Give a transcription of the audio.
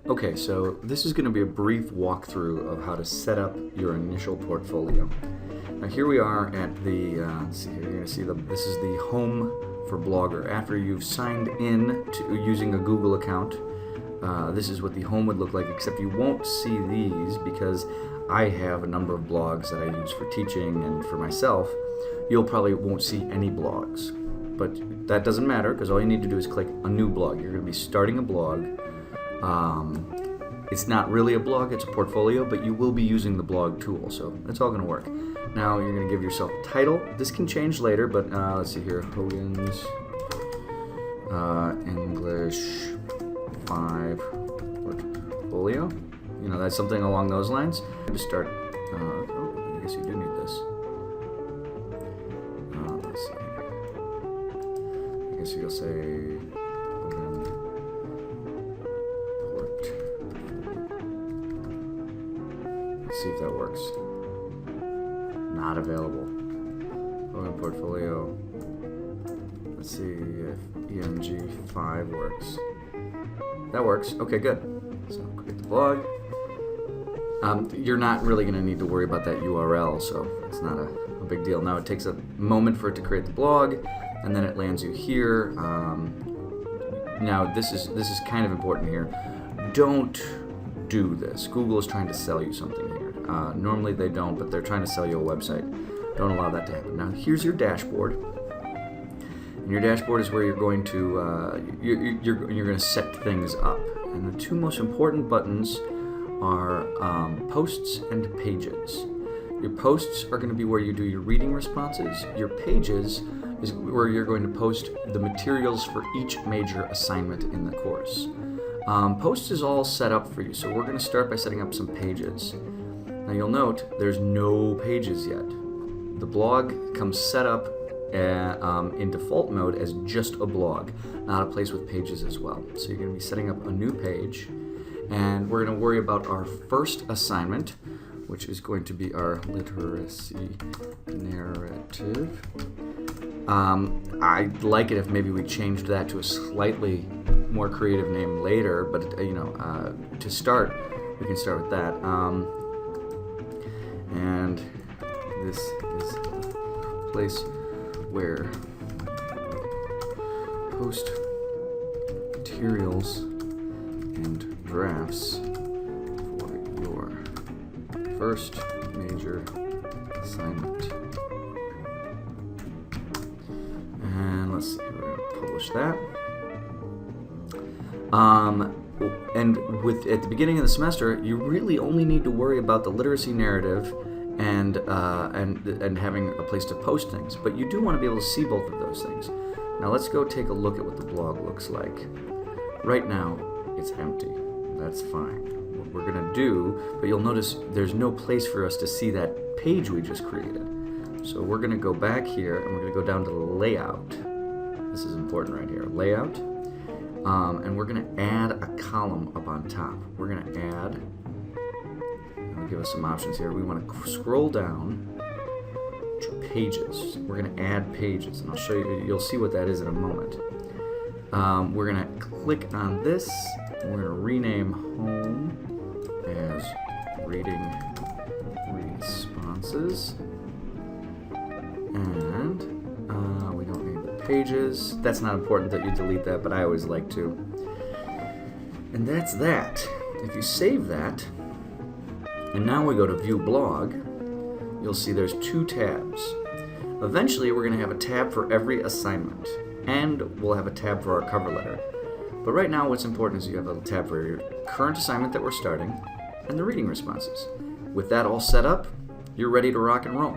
Okay, so this is going to be a brief walkthrough of how to set up your initial portfolio. Now here we are at the, let's see here, you're going to see this is the home for Blogger. After you've signed in to using a Google account, this is what the home would look like, except you won't see these because I have a number of blogs that I use for teaching and for myself. You'll probably won't see any blogs, but that doesn't matter because all you need to do is click a new blog. You're going to be starting a blog. It's not really a blog, it's a portfolio, but you will be using the blog tool, so it's all going to work. Now you're going to give yourself a title. This can change later, but let's see here, Hogan's English 5 portfolio. You know, that's something along those lines. To start, oh, I guess you do need this. Let's see here. I guess you'll say Hogan Let's see if that works. Not available. Hogan portfolio. Let's see if ENG5 works. That works. Okay, good. So create the blog. You're not really going to need to worry about that URL, so it's not a big deal. Now it takes a moment for it to create the blog, and then it lands you here. Now this is kind of important here. Don't do this. Google is trying to sell you something here. Normally they don't, but they're trying to sell you a website. Don't allow that to happen. Now here's your dashboard. And your dashboard is where you're going to you're going to set things up. And the two most important buttons are posts and pages. Your posts are going to be where you do your reading responses. Your pages is where you're going to post the materials for each major assignment in the course. Posts is all set up for you, so we're going to start by setting up some pages. Now you'll note there's no pages yet. The blog comes set up in default mode as just a blog, not a place with pages as well. So you're going to be setting up a new page, and we're going to worry about our first assignment, which is going to be our literacy narrative. I'd like it if maybe we changed that to a slightly more creative name later, but to start, we can start with that. And this is a place where post materials and drafts for your first major assignment. And let's see, we're going to publish that. And at the beginning of the semester, you really only need to worry about the literacy narrative and having a place to post things. But you do want to be able to see both of those things. Now let's go take a look at what the blog looks like. Right now, it's empty. That's fine. What we're going to do, but you'll notice there's no place for us to see that page we just created. So we're going to go back here and we're going to go down to layout. This is important right here. Layout. And we're going to add a column up on top. We're going to add, it'll give us some options here. We want to scroll down to pages. We're going to add pages, and I'll show you, you'll see what that is in a moment. We're going to click on this, and we're going to rename home as reading responses. And we don't need the pages. That's not important that you delete that, but I always like to. And that's that. If you save that, and now we go to View Blog, you'll see there's two tabs. Eventually, we're going to have a tab for every assignment, and we'll have a tab for our cover letter. But right now, what's important is you have a tab for your current assignment that we're starting, and the reading responses. With that all set up, you're ready to rock and roll.